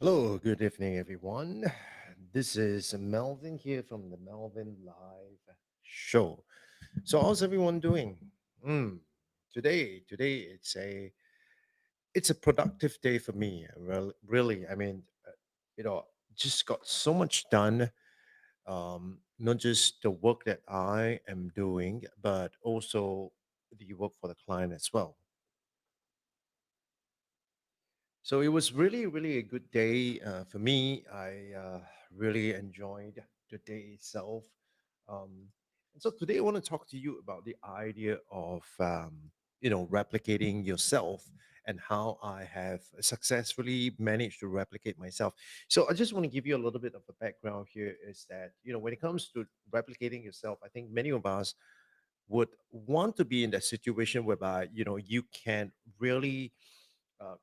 Hello, good evening, everyone. This is Melvin here from the Melvin Live Show. So, how's everyone doing? Mm, today it's a productive day for me. Well, really, you know, just got so much done. Not just the work that I am doing, but also the work for the client as well. So it was really a good day for me. I really enjoyed the day itself. Um, and so today I want to talk to you about the idea of replicating yourself and how I have successfully managed to replicate myself. So I just want to give you a little bit of a background here. Is that when it comes to replicating yourself, I think many of us would want to be in that situation whereby you can really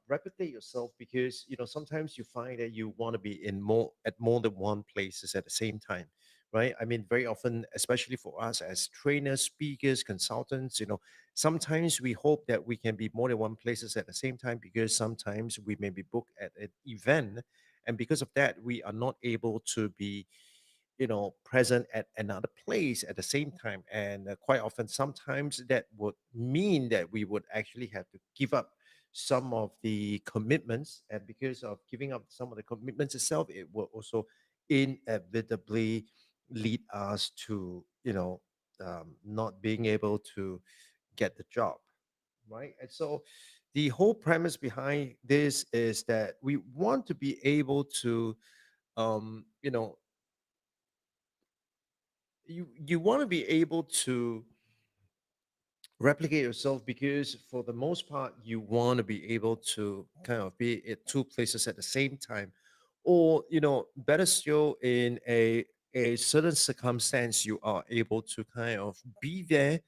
replicate yourself because sometimes you find that you want to be in more than one places at the same time, right? I mean, very often, especially for us as trainers, speakers, consultants, sometimes we hope that we can be more than one places at the same time because sometimes we may be booked at an event, and because of that we are not able to be present at another place at the same time. And quite often sometimes that would mean that we would actually have to give up some of the commitments, and because of giving up some of the commitments itself, it will also inevitably lead us to not being able to get the job, right? And so the whole premise behind this is that we want to be able to um, you know you want to be able to replicate yourself because for the most part you want to be able to kind of be at two places at the same time, or better still, in a certain circumstance you are able to kind of be there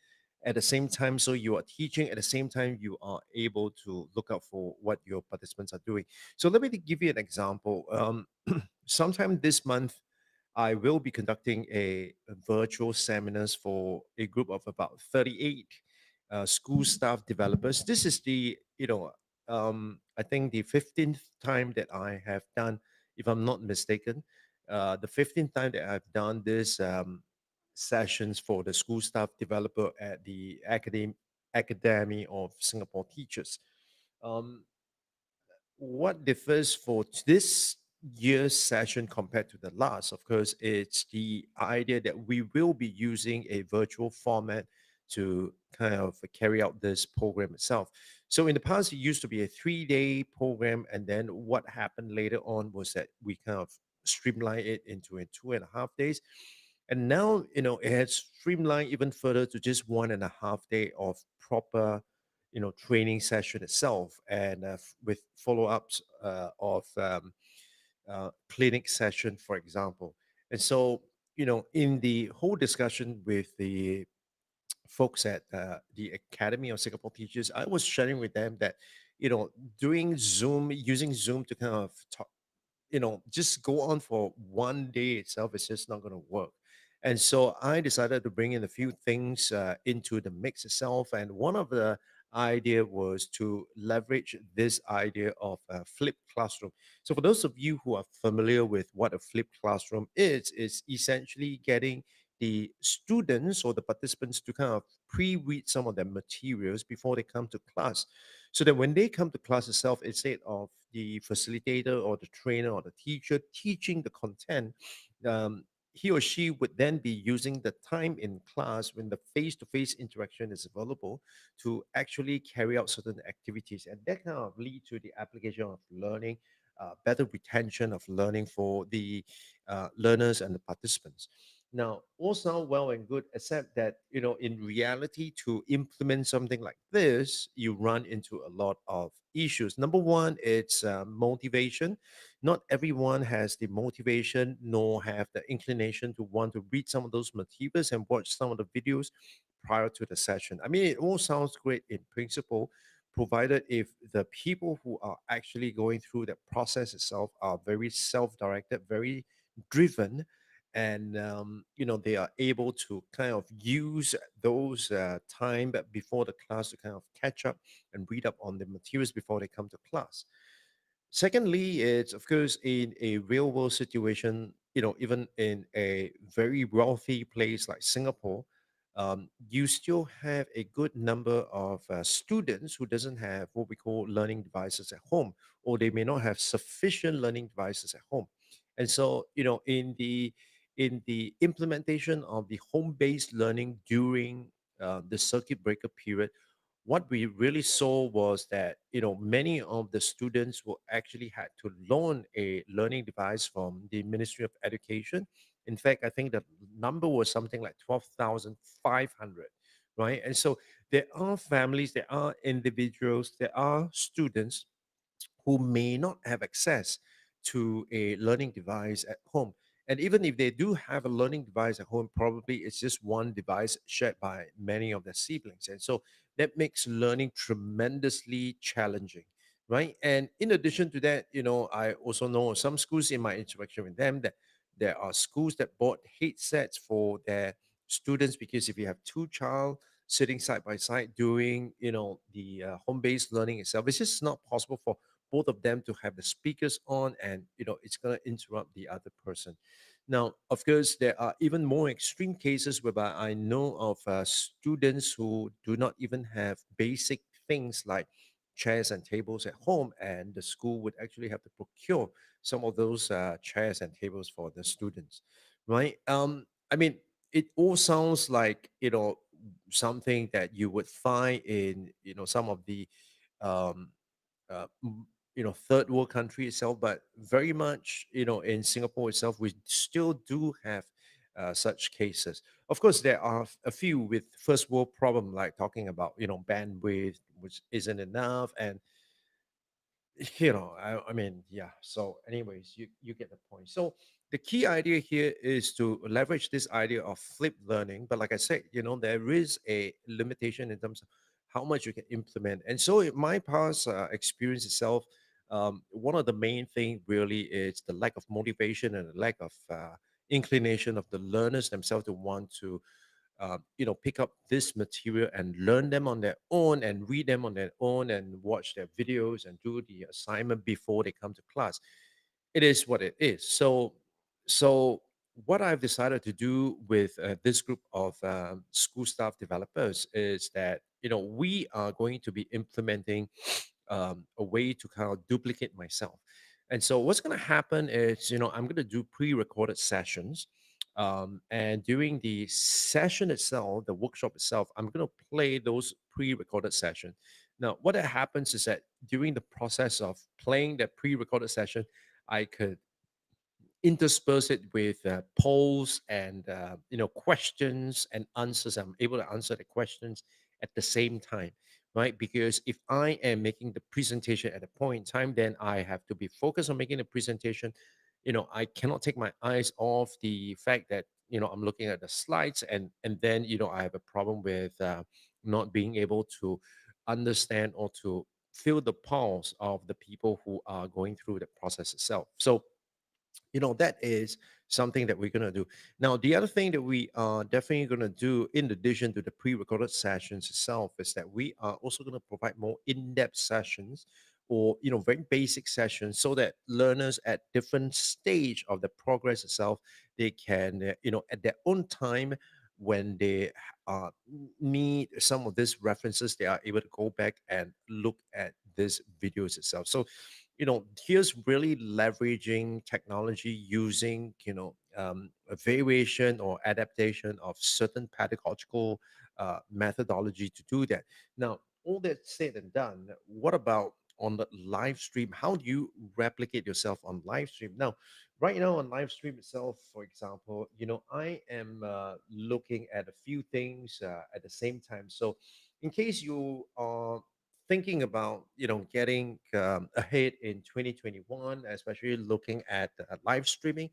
at the same time, so you are teaching at the same time you are able to look out for what your participants are doing. So let me give you an example. Sometime this month I will be conducting a virtual seminars for a group of about 38 school staff developers. This is I think the 15th time that I have done, if I'm not mistaken, the 15th time that I've done this sessions for the school staff developer at the Academy of Singapore Teachers. Um, what differs for this year's session compared to the last, of course, it's the idea that we will be using a virtual format to kind of carry out this program itself. So in the past, it used to be a 3-day program, and then what happened later on was that we kind of streamlined it into a 2.5 days. And now, it has streamlined even further to just 1.5 day of proper training session itself, and with follow-ups of clinic session, for example. And so in the whole discussion with the folks at the Academy of Singapore Teachers, I was sharing with them that doing Zoom, using Zoom to kind of talk, just go on for one day itself is just not going to work. And so I decided to bring in a few things into the mix itself. And one of the idea was to leverage this idea of a flipped classroom. So for those of you who are familiar with what a flipped classroom is, it's essentially getting the students or the participants to kind of pre-read some of their materials before they come to class, so that when they come to class itself, instead of the facilitator or the trainer or the teacher teaching the content, um, he or she would then be using the time in class when the face-to-face interaction is available to actually carry out certain activities, and that kind of lead to the application of learning, better retention of learning for the learners and the participants. Now, all sound well and good, except that, in reality, to implement something like this, you run into a lot of issues. Number one, it's motivation. Not everyone has the motivation nor have the inclination to want to read some of those materials and watch some of the videos prior to the session. I mean, it all sounds great in principle, provided if the people who are actually going through that process itself are very self-directed, very driven, and they are able to kind of use those time before the class to kind of catch up and read up on the materials before they come to class. Secondly, it's of course in a real world situation, even in a very wealthy place like Singapore, you still have a good number of students who doesn't have what we call learning devices at home, or they may not have sufficient learning devices at home. And so, in the implementation of the home-based learning during the circuit breaker period, what we really saw was that many of the students will actually had to loan a learning device from the Ministry of Education. In fact, I think the number was something like 12,500, right? And so there are families, there are individuals, there are students who may not have access to a learning device at home. And even if they do have a learning device at home, probably it's just one device shared by many of their siblings. And so that makes learning tremendously challenging, right? And in addition to that, I also know some schools in my interaction with them that there are schools that bought headsets for their students, because if you have two child sitting side by side doing, the home-based learning itself, it's just not possible for both of them to have the speakers on, and it's going to interrupt the other person. Now, of course, there are even more extreme cases whereby I know of students who do not even have basic things like chairs and tables at home, and the school would actually have to procure some of those chairs and tables for the students, right? I mean, it all sounds like something that you would find in some of the um, third world country itself, but very much in Singapore itself, we still do have such cases. Of course, there are a few with first world problem, like talking about bandwidth, which isn't enough, and I mean, yeah. So, anyways, you get the point. So, the key idea here is to leverage this idea of flipped learning. But like I said, there is a limitation in terms of how much you can implement. And so, in my past experience itself, one of the main thing really is the lack of motivation and the lack of inclination of the learners themselves to want to pick up this material and learn them on their own and read them on their own and watch their videos and do the assignment before they come to class. It is what it is. So what I've decided to do with this group of school staff developers is that we are going to be implementing a way to kind of duplicate myself. And so what's going to happen is I'm going to do pre-recorded sessions, and during the session itself, the workshop itself, I'm going to play those pre-recorded sessions. Now, what that happens is that during the process of playing that pre-recorded session, I could intersperse it with polls and questions and answers. I'm able to answer the questions at the same time, right? Because if I am making the presentation at a point in time, then I have to be focused on making the presentation. I cannot take my eyes off the fact that I'm looking at the slides, and then I have a problem with not being able to understand or to feel the pulse of the people who are going through the process itself. So That is something that we're going to do. Now the other thing that we are definitely going to do in addition to the pre-recorded sessions itself is that we are also going to provide more in-depth sessions, or very basic sessions, so that learners at different stage of the progress itself, they can at their own time, when they need some of these references, they are able to go back and look at these videos itself. So here's really leveraging technology using a variation or adaptation of certain pedagogical methodology to do that. Now, all that said and done, what about on the live stream? How do you replicate yourself on live stream? Now, right now on live stream itself, for example, I am looking at a few things at the same time. So in case you are thinking about getting ahead in 2021, especially looking at live streaming,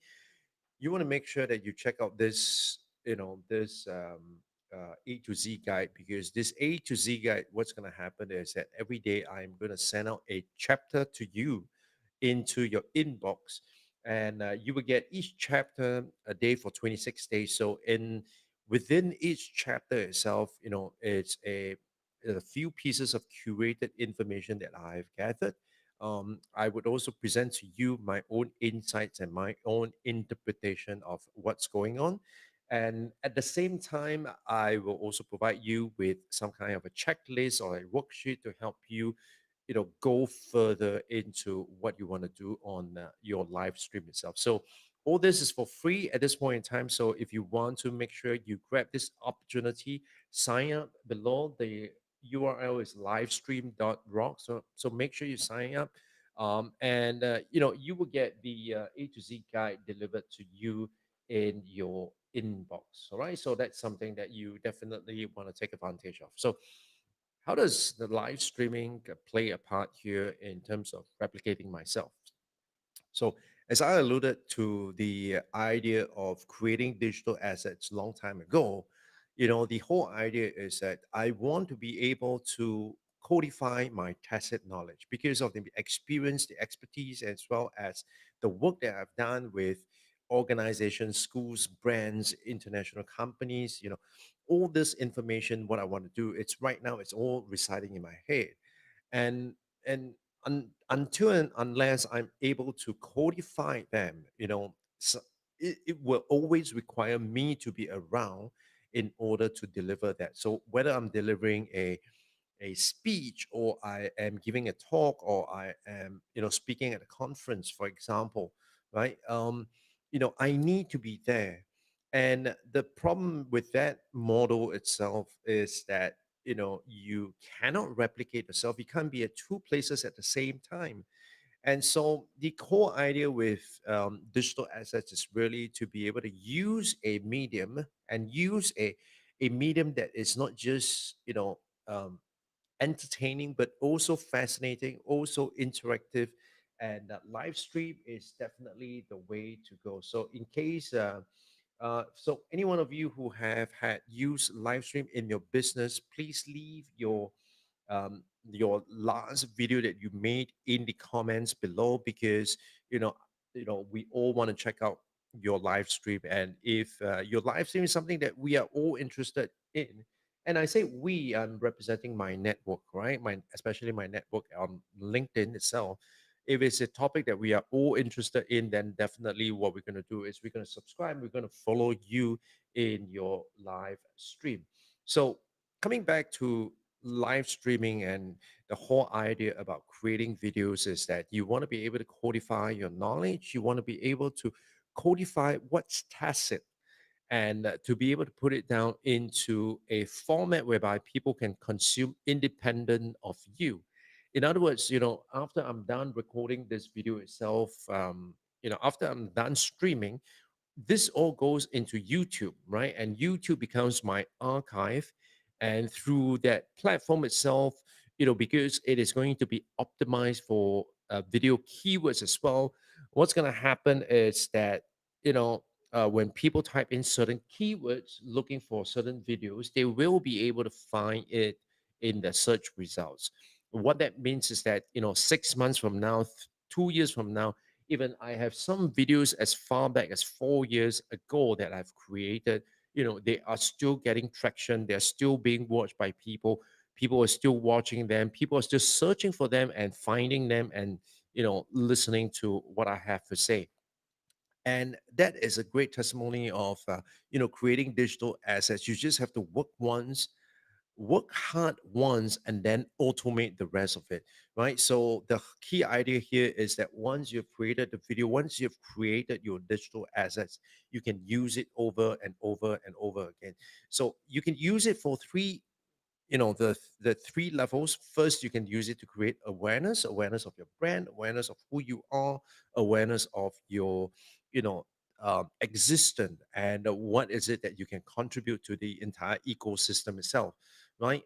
you want to make sure that you check out this A to Z guide, because this A to Z guide, what's going to happen is that every day I'm going to send out a chapter to you into your inbox, and you will get each chapter a day for 26 days. So in within each chapter itself, it's a few pieces of curated information that I've gathered. I would also present to you my own insights and my own interpretation of what's going on. And at the same time, I will also provide you with some kind of a checklist or a worksheet to help you, go further into what you want to do on your live stream itself. So all this is for free at this point in time. So if you want to make sure you grab this opportunity, sign up below. The URL is livestream.rock. So make sure you sign up. And you will get the A to Z guide delivered to you in your inbox. All right. So that's something that you definitely want to take advantage of. So how does the live streaming play a part here in terms of replicating myself? So, as I alluded to the idea of creating digital assets long time ago, the whole idea is that I want to be able to codify my tacit knowledge because of the experience, the expertise, as well as the work that I've done with organizations, schools, brands, international companies. All this information, what I want to do, it's right now, it's all residing in my head. And until and unless I'm able to codify them, so it will always require me to be around in order to deliver that. So whether I'm delivering a speech, or I am giving a talk, or I am speaking at a conference, for example, right? I need to be there. And the problem with that model itself is that you cannot replicate yourself. You can't be at two places at the same time. And so the core idea with digital assets is really to be able to use a medium, and use a medium that is not just entertaining, but also fascinating, also interactive. And live stream is definitely the way to go. So in case so any one of you who have had used live stream in your business, please leave your last video that you made in the comments below, because you know we all want to check out your live stream. And if your live stream is something that we are all interested in, and I say we, I'm representing my network, right? My Especially my network on LinkedIn itself. If it's a topic that we are all interested in, then definitely what we're going to do is we're going to subscribe, we're going to follow you in your live stream. So coming back to live streaming, and the whole idea about creating videos is that you want to be able to codify your knowledge, you want to be able to codify what's tacit, and to be able to put it down into a format whereby people can consume independent of you. In other words, after I'm done recording this video itself, after I'm done streaming, this all goes into YouTube, right? And YouTube becomes my archive. And through that platform itself, because it is going to be optimized for video keywords as well, what's going to happen is that, when people type in certain keywords looking for certain videos, they will be able to find it in the search results. What that means is that, 6 months from now, 2 years from now, Even I have some videos as far back as 4 years ago that I've created. They are still getting traction. They're still being watched by people. People are still watching them. People are still searching for them and finding them, and listening to what I have to say. And that is a great testimony of creating digital assets. You just have to work hard once, and then automate the rest of it, right? So the key idea here is that once you've created the video, once you've created your digital assets, you can use it over and over and over again. So you can use it for three, the three levels. First, you can use it to create awareness of your brand, awareness of who you are, awareness of your you know existence, and what is it that you can contribute to the entire ecosystem itself, right?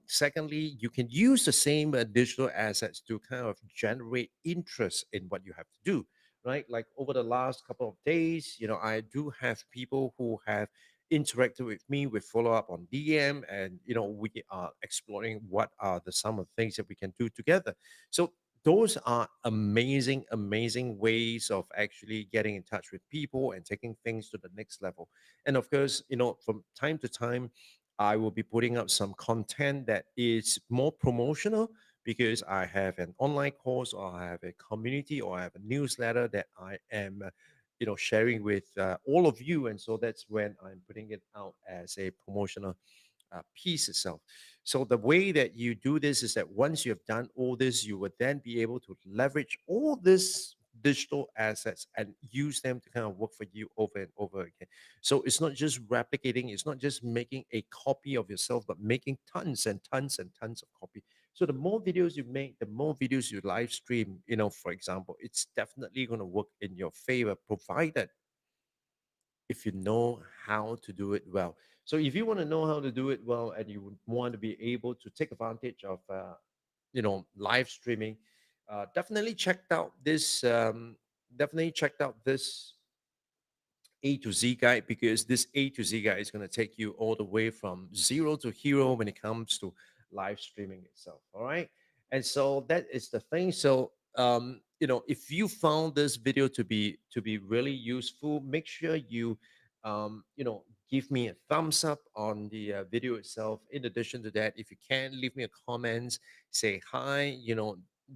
Secondly, you can use the same digital assets to kind of generate interest in what you have to do, right? Like over the last couple of days, I do have people who have interacted with me with follow up on DM, and we are exploring what are the some of the things that we can do together. So those are amazing, amazing ways of actually getting in touch with people and taking things to the next level. And of course, from time to time, I will be putting up some content that is more promotional, because I have an online course, or I have a community, or I have a newsletter that I am sharing with all of you. And so that's when I'm putting it out as a promotional piece itself. So the way that you do this is that once you have done all this, you would then be able to leverage all this digital assets and use them to kind of work for you over and over again. So it's not just replicating, it's not just making a copy of yourself, but making tons and tons and tons of copy. So the more videos you make, the more videos you live stream, for example, it's definitely going to work in your favor, provided if you know how to do it well. So if you want to know how to do it well, and you would want to be able to take advantage of live streaming, definitely checked out this definitely checked out this A to Z guide, because this A to Z guide is going to take you all the way from zero to hero when it comes to live streaming itself. All right. And so that is the thing. So if you found this video to be really useful, make sure you give me a thumbs up on the video itself. In addition to that, if you can, leave me a comment, say hi.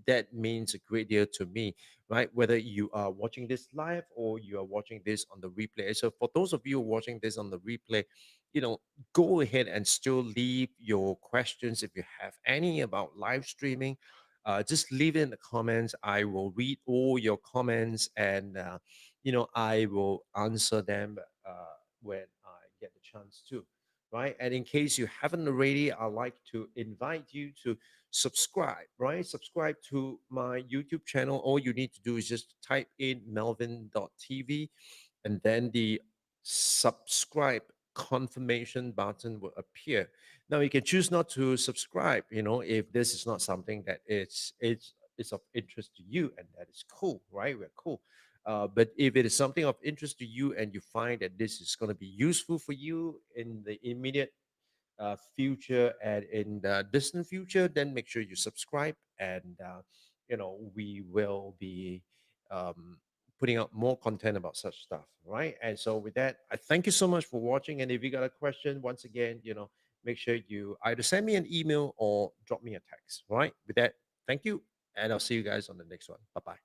That means a great deal to me, right? Whether you are watching this live or you are watching this on the replay. So for those of you watching this on the replay, you know, go ahead and still leave your questions if you have any about live streaming. Just leave it in the comments. I will read all your comments, and I will answer them when I get the chance to. Right. And in case you haven't already, I'd like to invite you to subscribe, right? Subscribe to my YouTube channel. All you need to do is just type in melvin.tv, and then the subscribe confirmation button will appear. Now you can choose not to subscribe, if this is not something that it's of interest to you, and that is cool, right? We're cool. But if it is something of interest to you, and you find that this is going to be useful for you in the immediate future and in the distant future, then make sure you subscribe, and we will be um, putting out more content about such stuff, right? And so with that, I thank you so much for watching. And if you got a question, once again, make sure you either send me an email or drop me a text. All right. With that, thank you, and I'll see you guys on the next one. Bye bye.